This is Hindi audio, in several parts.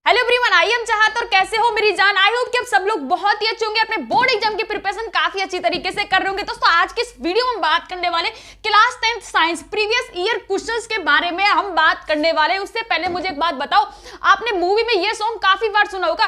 हेलो एवरीवन, आई एम चाहत और कैसे हो मेरी जान। आई होप कि आप सब लोग बहुत ही अच्छे होंगे, अपने बोर्ड एग्जाम की प्रिपरेशन काफी अच्छी तरीके से कर रहे होंगे। दोस्तों आज की इस वीडियो में बात करने वाले class 10th science previous year questions के बारे में हम बात करने वाले। उससे पहले मुझे एक बात बताओ, आपने मूवी में ये सॉन्ग काफी बार सुना होगा,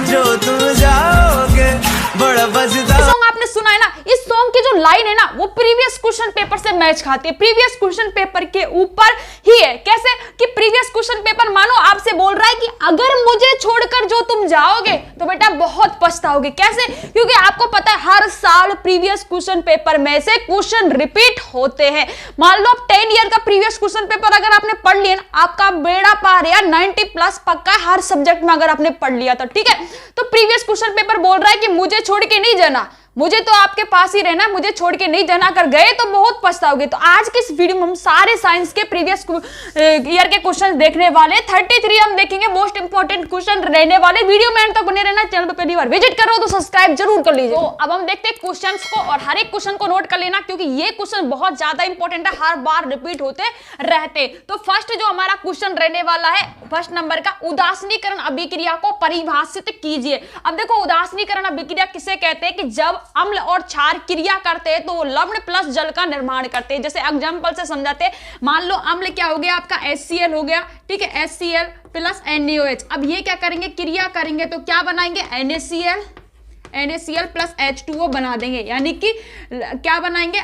जो तुम जाओगे बड़ा बजदा सॉन्ग आपने सुना है ना। इस सॉन्ग की जो लाइन है ना वो प्रीवियस क्वेश्चन पेपर से मैच खाती है, प्रीवियस क्वेश्चन पेपर के ऊपर ही है। कैसे कि प्रीवियस क्वेश्चन पेपर मानो आपसे बोल रहा है कि अगर मुझे छोड़कर जो तुम जाओगे तो बेटा बहुत पछताओगे। कैसे? क्योंकि आपको पता है हर साल प्रीवियस क्वेश्चन पेपर में से क्वेश्चन रिपीट होते हैं। मान लो आप 10 ईयर का प्रीवियस क्वेश्चन पेपर अगर आपने पढ़ लिया, आपका बेड़ा पार यार 90+ पक्का है हर सब्जेक्ट में अगर आपने पढ़ लिया तो। ठीक है, तो प्रीवियस क्वेश्चन पेपर बोल रहा है कि मुझे छोड़ के नहीं जाना, मुझे तो आपके पास ही रहना, मुझे छोड़ के नहीं जाना, कर गए तो बहुत पछताओगे। तो आज के इस वीडियो में हम सारे साइंस के प्रीवियस ईयर के क्वेश्चन देखने वाले। 33 हम देखेंगे मोस्ट इंपोर्टेंट क्वेश्चन रहने वाले। वीडियो में अंत तक बने रहना। चैनल पर पहली बार विजिट करो तो सब्सक्राइब जरूर कर लीजिए। तो अब हम देखते हैं क्वेश्चंस को, और हर एक क्वेश्चन को नोट कर लेना क्योंकि ये क्वेश्चन बहुत ज्यादा इंपॉर्टेंट है, हर बार रिपीट होते रहते। तो फर्स्ट जो हमारा क्वेश्चन रहने वाला है, फर्स्ट नंबर का, उदासीनीकरण अभिक्रिया को परिभाषित कीजिए। अब देखो उदासीनीकरण अभिक्रिया किसे कहते हैं कि जब अम्ल और क्षार क्रिया करते हैं तो वो लवण प्लस जल का निर्माण करते हैं। जैसे एग्जांपल से समझाते हैं, मान लो अम्ल क्या हो गया आपका HCl हो गया, ठीक है, HCl प्लस NaOH। अब ये क्या करेंगे, क्रिया करेंगे तो क्या बनाएंगे, NaCl प्लस H2O बना देंगे, यानी कि क्या बनाएंगे,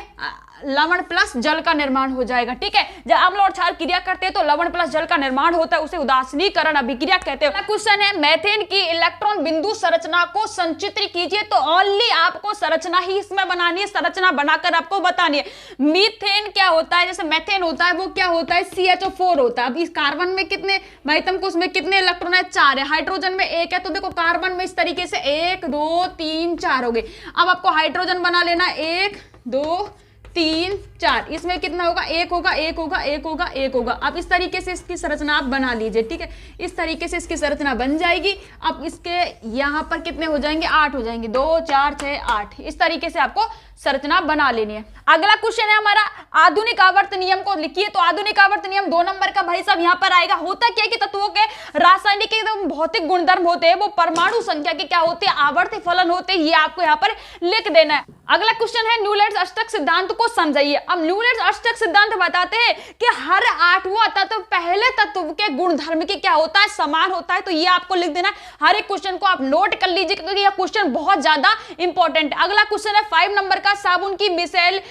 लवण प्लस जल का निर्माण हो जाएगा। ठीक है, जब अम्ल और क्षार क्रिया करते हैं तो लवण प्लस जल का निर्माण होता है, उसे उदासीनीकरण अभिक्रिया कहते हैं। क्वेश्चन है, मेथेन की इलेक्ट्रॉन बिंदु संरचना को संचित्र कीजिए। तो ओनली आपको संरचना ही इसमें बनानी है, संरचना बनाकर आपको बतानी है। मीथेन क्या होता है, जैसे मेथेन होता है वो क्या होता है, CH4 होता है। अब इस कार्बन में कितने भाई तुमको उसमें कितने इलेक्ट्रॉन है, 4 है, हाइड्रोजन में 1 है। तो देखो कार्बन में इस तरीके से 1 2 3 4 हो गए। अब आपको हाइड्रोजन बना लेना, 1 2 3 4, इसमें कितना होगा, 1 होगा 1 होगा 1 होगा 1 होगा। अब इस तरीके से इसकी संरचना आप बना लीजिए। ठीक है, इस तरीके से इसकी संरचना बन जाएगी। अब इसके यहाँ पर कितने हो जाएंगे, 8 हो जाएंगे, 2 4 6 8। इस तरीके से आपको संरचना बना लेनी है। अगला क्वेश्चन है हमारा, आधुनिक आवर्त नियम को लिखिए। तो आधुनिक आवर्त नियम 2 नंबर का भाई साहब यहाँ पर आएगा। होता क्या है कि तत्वों के रासायनिक एकदम भौतिक गुणधर्म होते हैं, वो परमाणु संख्या के क्या होते हैं, आवर्त फलन होते हैं। ये आपको यहाँ पर लिख देना है। अगला क्वेश्चन है, न्यूलैंड अष्टक सिद्धांत को समझाइए। अब न्यूलैंड अष्टक सिद्धांत बताते हैं कि हर 8वां तत्व पहले तत्व के गुणधर्म के क्या होता है, समान होता है। तो ये आपको लिख देना है। हर एक क्वेश्चन को आप नोट कर लीजिए क्योंकि यह क्वेश्चन बहुत ज्यादा इंपॉर्टेंट है। अगला क्वेश्चन है 5 नंबर का, साबुन की मिसाइल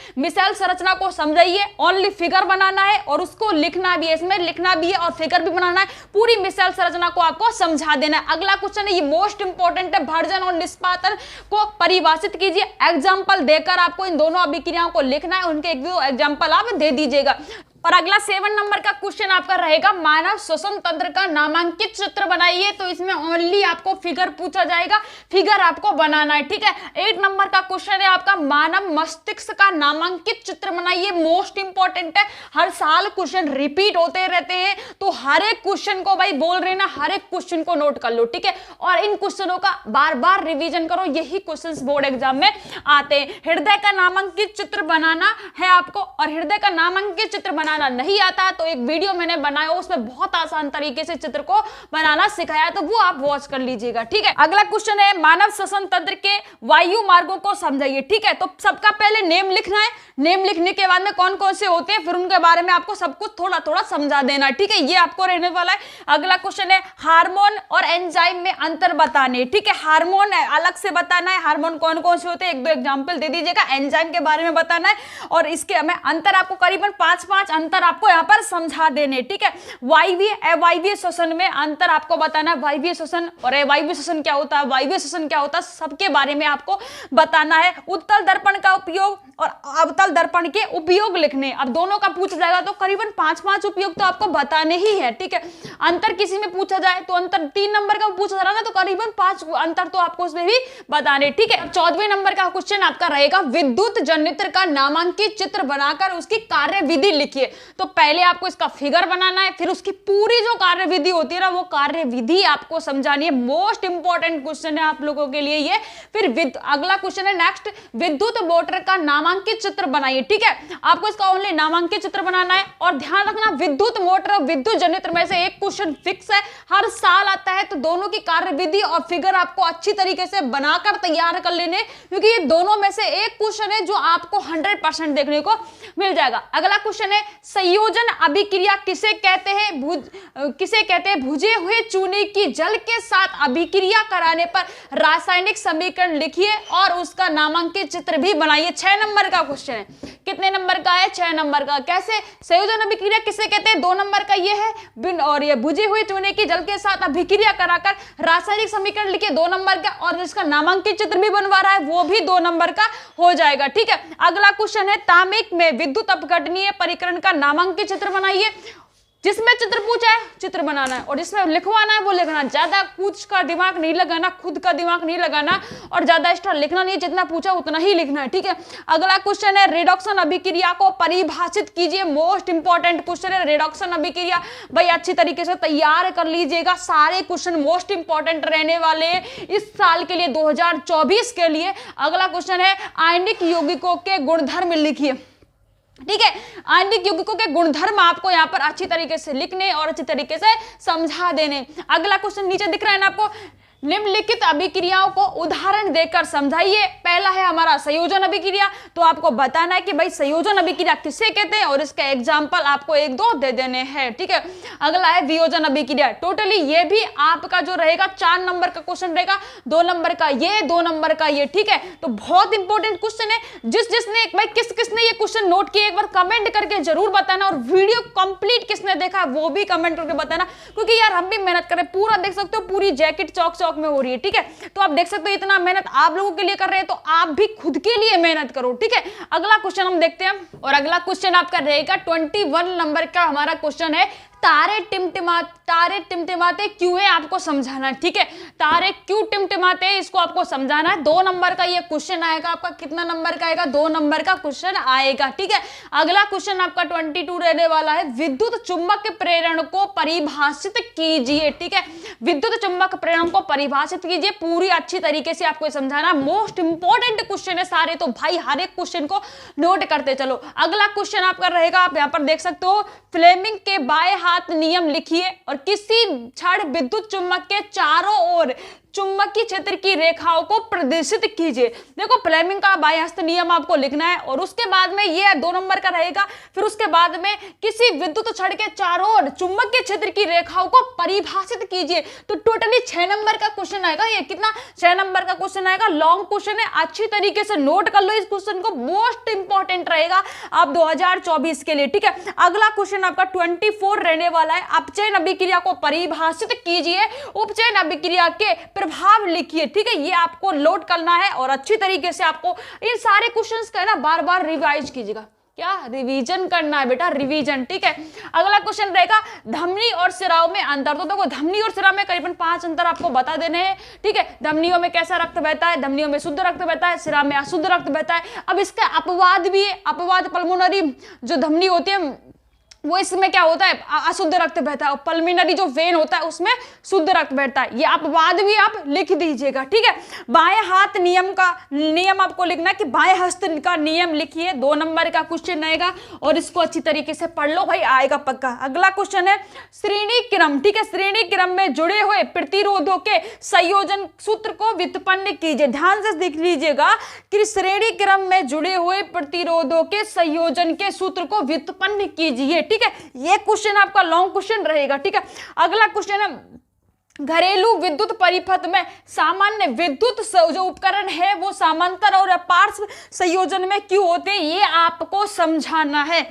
संरचना को समझाइए। ओनली फिगर बनाना है और उसको लिखना भी है, इसमें लिखना भी है और फिगर भी बनाना है। पूरी मिसाइल संरचना को आपको समझा देना है। अगला क्वेश्चन है, ये मोस्ट इंपॉर्टेंट है, भर्जन और निष्पादन को परिभाषित कीजिए। एग्जाम्पल देकर आपको इन दोनों अभिक्रियाओं को लिखना है, उनके एक दो एग्जाम्पल आप दे दीजिएगा। और अगला 7 नंबर का क्वेश्चन आपका रहेगा, मानव श्वसन तंत्र का नामांकित चित्र बनाइए। तो इसमें ओनली आपको फिगर पूछा जाएगा, फिगर आपको बनाना है। ठीक है, 8 नंबर का क्वेश्चन है आपका, मानव मस्तिष्क का नामांकित चित्र बनाइए। मोस्ट इंपॉर्टेंट है, हर साल क्वेश्चन रिपीट होते रहते हैं, तो हर एक क्वेश्चन को भाई बोल रहे ना, हर एक क्वेश्चन को नोट कर लो। ठीक है, और इन क्वेश्चनों का बार बार रिविजन करो, यही क्वेश्चन बोर्ड एग्जाम में आते हैं। हृदय का नामांकित चित्र बनाना है आपको, और हृदय का नामांकित चित्र बनाना नहीं आता तो एक वीडियो मैंने बनाया, उसमें बहुत आसान तरीके से चित्र को बनाना सिखाया, तो वो आप वॉच कर लीजिएगा। ठीक है, अगला क्वेश्चन है, मानव श्वसन तंत्र के वायु मार्गों को समझाइए। ठीक है, तो सबका पहले नेम लिखना है, नेम लिखने के बाद में कौन कौन से होते हैं, फिर उनके बारे में आपको सब कुछ थोड़ा थोड़ा समझा देना। ठीक है, ये आपको रहने वाला है। अगला क्वेश्चन है, हार्मोन और एंजाइम में अंतर बताने। ठीक है, हार्मोन अलग से बताना है, हार्मोन कौन कौन से होते हैं, एक दो एग्जाम्पल दे दीजिएगा। एंजाइम के बारे में बताना है और इसके हमें अंतर आपको करीबन 5 अंतर आपको यहाँ पर समझा देने। ठीक है, वायवीय अवायवीय श्वसन में अंतर आपको बताना है, वायवीय श्वसन और अवायवीय श्वसन क्या होता है, वायवीय श्वसन क्या होता है, सबके बारे में आपको बताना है। उत्तल दर्पण का उपयोग और अवतल दर्पण के उपयोग लिखने। अब दोनों का पूछा जाएगा तो करीबन 5 उपयोग तो आपको बताने ही है। ठीक है, अंतर किसी में पूछा जाए तो अंतर 3 नंबर का पूछा जा रहा है ना, तो करीबन 5 अंतर तो आपको उसमें भी बताने। ठीक है, 14वें नंबर का क्वेश्चन आपका रहेगा, विद्युत जनरेटर का नामांकित चित्र बनाकर उसकी कार्यविधि लिखिए। तो पहले आपको इसका फिगर बनाना है, फिर उसकी पूरी जो कार्यविधि होती है ना वो कार्यविधि आपको समझानी है। मोस्ट इंपॉर्टेंट क्वेश्चन है आप लोगों के लिए ये। फिर अगला क्वेश्चन है नेक्स्ट, विद्युत मोटर का नामांकित चित्र बनाइए। ठीक है, आपको इसका ओनली नामांकित चित्र बनाना है। और ध्यान रखना, विद्युत मोटर और विद्युत जनरेटर में से एक क्वेश्चन फिक्स है, हर साल आता है, तो दोनों की कार्यविधि और फिगर आपको अच्छी तरीके से बनाकर तैयार कर लेने, क्योंकि ये दोनों में से एक क्वेश्चन है जो आपको 100% देखने को मिल जाएगा। अगला क्वेश्चन है, संयोजन अभिक्रिया किसे कहते हैं? भुजे हुए चूने की जल के साथ अभिक्रिया कराने पर रासायनिक समीकरण लिखिए और उसका नामांकित चित्र भी बनाइए। 6 नंबर का क्वेश्चन है। कितने नंबर का है? 6 नंबर का। कैसे संयोजन अभिक्रिया किसे कहते हैं? 2 नंबर का ये है, और ये भुजे हुए चूने की जल के साथ अभिक्रिया कराकर रासायनिक समीकरण लिखिए 2 नंबर का, और जिसका नामांकित चित्र भी बनवा रहा है वो भी 2 नंबर का हो जाएगा। ठीक है, अगला क्वेश्चन है, तामिक में विद्युत अपघटनीय परिकरण का नामांकित चित्र बनाइए। जिसमें चित्र पूछा है चित्र बनाना है, और जिसमें लिखवाना है वो लिखना। ज्यादा कुछ का दिमाग नहीं लगाना, खुद का दिमाग नहीं लगाना, और ज्यादा एक्स्ट्रा लिखना नहीं, जितना पूछा उतना ही लिखना है। ठीक है, अगला क्वेश्चन है, रिडक्शन अभिक्रिया को परिभाषित कीजिए। मोस्ट इंपॉर्टेंट क्वेश्चन है रिडक्शन अभिक्रिया। भाई अच्छी तरीके से तैयार कर लीजिएगा, सारे क्वेश्चन मोस्ट इंपॉर्टेंट रहने वाले हैं इस साल के लिए, 2024 के लिए। अगला क्वेश्चन है, आयनिक यौगिकों के गुणधर्म लिखिए। ठीक है, आणविक यौगिकों के गुणधर्म आपको यहाँ पर अच्छी तरीके से लिखने और अच्छी तरीके से समझा देने। अगला क्वेश्चन नीचे दिख रहा है ना आपको, निम्नलिखित अभिक्रियाओं को उदाहरण देकर समझाइए। पहला है हमारा संयोजन अभिक्रिया, तो आपको बताना है कि भाई संयोजन अभिक्रिया किसे कहते हैं, और इसका एग्जांपल आपको 1-2 दे देने हैं। ठीक है, अगला है वियोजन अभिक्रिया। टोटली ये भी आपका जो रहेगा 4 नंबर का क्वेश्चन रहेगा, 2 नंबर का ये, 2 नंबर का ये। ठीक है, तो बहुत इंपॉर्टेंट क्वेश्चन है। जिसने भाई किसने ये क्वेश्चन नोट किए एक बार कमेंट करके जरूर बताना, और वीडियो कंप्लीट किसने देखा वो भी कमेंट करके बताना, क्योंकि यार हम भी मेहनत करें। पूरा देख सकते हो, पूरी जैकेट चौक में हो रही है। ठीक है, तो आप देख सकते हो इतना मेहनत आप लोगों के लिए कर रहे हैं, तो आप भी खुद के लिए मेहनत करो। ठीक है, अगला क्वेश्चन हम देखते हैं, और अगला क्वेश्चन आपका रहेगा 21 नंबर का हमारा क्वेश्चन है, तारे टिमटिमाते क्यों है आपको समझाना है। ठीक है, तारे क्यों टिमटिमाते हैं इसको आपको समझाना है। 2 नंबर का ये क्वेश्चन आएगा आपका। कितना नंबर का आएगा? 2 नंबर का क्वेश्चन आएगा। ठीक है, अगला क्वेश्चन आपका 22 रहने वाला है, विद्युत चुंबक प्रेरण को परिभाषित कीजिए। ठीक है, विद्युत चुंबक प्रेरण को परिभाषित कीजिए, पूरी अच्छी तरीके से आपको समझाना। मोस्ट इंपॉर्टेंट क्वेश्चन है सारे, तो भाई हर एक क्वेश्चन को नोट करते चलो। अगला क्वेश्चन आपका रहेगा, आप यहाँ पर देख सकते हो, फ्लेमिंग के बाएं हाथ नियम लिखिए और किसी क्षण विद्युत चुम्बक के चारों ओर चुंबकीय क्षेत्र की रेखाओं को प्रदर्शित कीजिए। देखो, फ्लेमिंग का बाएं हस्त नियम आपको लिखना है, और उसके बाद में ये 2 नंबर का रहेगा। फिर उसके बाद में किसी विद्युत क्षण के चारों ओर चुंबकीय क्षेत्र की रेखाओं को परिभाषित कीजिए। तो टोटली 6 नंबर का क्वेश्चन आएगा। ये कितना? 6 नंबर का क्वेश्चन आएगा। लॉन्ग क्वेश्चन है, अच्छी तरीके से नोट कर लो इस क्वेश्चन को, मोस्ट इंपॉर्टेंट रहेगा आप 2024 के लिए। ठीक है, अगला क्वेश्चन आपका 24 रहने वाला है, अपचयन अभिक्रिया को परिभाषित कीजिए, उपचयन अभिक्रिया के प्रभाव लिखिए। ठीक है, ये आपको लोड करना है, और अच्छी तरीके से आपको इन सारे क्वेश्चंस का ना बार बार रिवाइज कीजिएगा। क्या? रिवीजन करना है बेटा, रिवीजन। ठीक है, अगला क्वेश्चन रहेगा, धमनी और सिराओं में अंतर। तो देखो, धमनी और सिरा में करीबन 5 अंतर आपको बता देने हैं। ठीक है, धमनियों में कैसा रक्त बहता है? धमनियों में शुद्ध रक्त बहता है, सिरा में अशुद्ध रक्त बहता है। अब इसका अपवाद भी है, अपवाद पल्मोनरी जो धमनी होती है वो इसमें क्या होता है? अशुद्ध रक्त बहता है, और पल्मिनरी जो वेन होता है उसमें शुद्ध रक्त बहता है। ये अपवाद भी आप लिख दीजिएगा। ठीक है, बाएं हाथ नियम आपको लिखना है कि बाएं हस्त का नियम लिखिए। 2 नंबर का क्वेश्चन आएगा, और इसको अच्छी तरीके से पढ़ लो भाई, आएगा पक्का। अगला क्वेश्चन है श्रेणी क्रम। ठीक है, श्रेणी क्रम में जुड़े हुए प्रतिरोधों के संयोजन सूत्र को व्युत्पन्न कीजिए। ध्यान से देख लीजिएगा कि श्रेणी क्रम में जुड़े हुए प्रतिरोधों के संयोजन के सूत्र को व्युत्पन्न कीजिए। ठीक है, ये क्वेश्चन आपका लॉन्ग क्वेश्चन रहेगा। ठीक है, अगला क्वेश्चन है, घरेलू विद्युत परिपथ में सामान्य विद्युत जो उपकरण है वो समांतर और पार्श्व संयोजन में क्यों होते हैं, ये आपको समझाना है।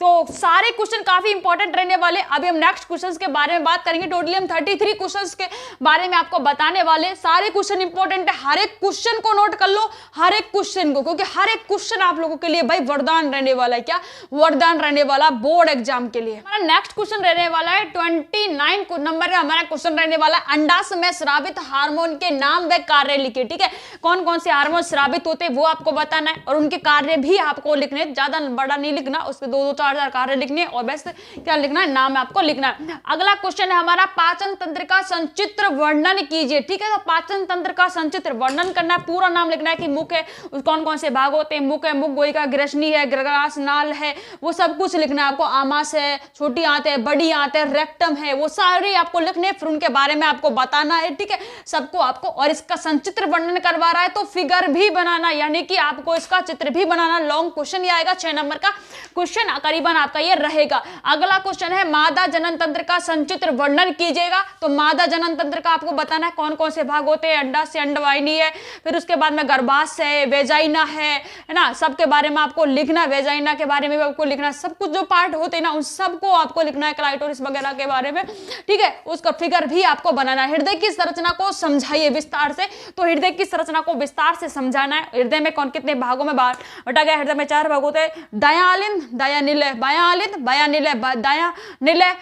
तो सारे क्वेश्चन काफी इंपॉर्टेंट रहने वाले। अभी हम नेक्स्ट क्वेश्चंस के बारे में बात करेंगे। टोटली हम 33 क्वेश्चंस के बारे में आपको बताने वाले। सारे क्वेश्चन इंपॉर्टेंट है, हर एक क्वेश्चन को नोट कर लो, हर एक क्वेश्चन को, क्योंकि हर एक क्वेश्चन आप लोगों के लिए भाई वरदान रहने वाला है। क्या वरदान रहने वाला बोर्ड एग्जाम के लिए। हमारा नेक्स्ट क्वेश्चन रहने वाला है 29 नंबर का हमारा क्वेश्चन रहने वाला है, अंडाशय में स्रावित हार्मोन के नाम व कार्य लिखिए। ठीक है, कौन कौन से हार्मोन स्रावित होते हैं वो आपको बताना है, और उनके कार्य भी आपको लिखने, ज्यादा बड़ा नहीं लिखना, उसके 2-4 विस्तार कार्य लिखनी है और बस क्या लिखना है, नाम आपको लिखना है। अगला क्वेश्चन है हमारा, पाचन तंत्र का संचित्र वर्णन कीजिए। ठीक है, तो पाचन तंत्र का संचित्र वर्णन करना है, पूरा नाम लिखना है कि मुख है, कौन कौन से भाग होते हैं, मुख है, मुख गोई का, ग्रसनी है, ग्रास नाल है, वो सब कुछ लिखना है आपको। आमाशय है, छोटी आंत है, बड़ी आंत है, रेक्टम है, वो सारे आपको लिखने, फिर उनके बारे में आपको बताना है। ठीक है, सबको आपको, और इसका संचित्र वर्णन करवा रहा है तो फिगर भी बनाना, यानी कि आपको इसका चित्र भी बनाना। लॉन्ग क्वेश्चन ये आएगा, 6 नंबर का क्वेश्चन करीबन आपका ये रहेगा। अगला क्वेश्चन है, मादा जनन तंत्र का संचित्र वर्णन कीजिएगा। तो मादा जनन तंत्र का आपको बताना है कौन कौन से भाग होते हैं, अंडाशय, अंडवाहिनी है, फिर उसके बाद में गर्भाशय है, वेजाइना है ना, सबके बारे में आपको लिखना, वेजाइना के बारे में भी आपको लिखना, सब कुछ जो पार्ट होते हैं ना उन सबको आपको लिखना है, क्लाइटोरिस वगैरह के बारे में। ठीक है, उसका फिगर भी आपको बनाना है। हृदय की संरचना को समझाइए विस्तार से। तो हृदय की संरचना को विस्तार से समझाना है। हृदय में कौन कितने भागों में बटा गया, हृदय में 4 भाग होते हैं, दयालिन, दयानिलय, बायालिन, बायानिलय, दयानिलय,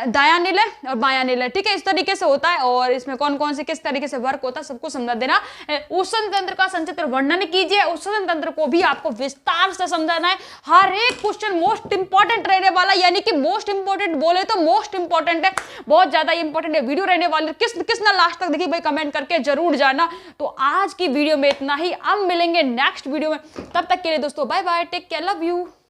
दयानिलय और बायानिलय। ठीक है, इस तरीके से होता है, और इसमें कौन कौन से किस तरीके से वर्क होता है सबको समझा देना। ऊष्ण तंत्र का संचित्र वर्णन कीजिए, ऊष्ण तंत्र को भी आपको विस्तार से समझाना है। हर एक क्वेश्चन मोस्ट इंपॉर्टेंट रहने वाला, यानी कि मोस्ट इंपॉर्टेंट बोले तो मोस्ट इंपॉर्टेंट है, बहुत ज्यादा इंपॉर्टेंट है वीडियो रहने वाली। किसना लास्ट तक देखिए भाई, कमेंट करके जरूर जाना। तो आज की वीडियो में इतना ही, अब मिलेंगे नेक्स्ट वीडियो में, तब तक के लिए दोस्तों bye bye, take care, love you.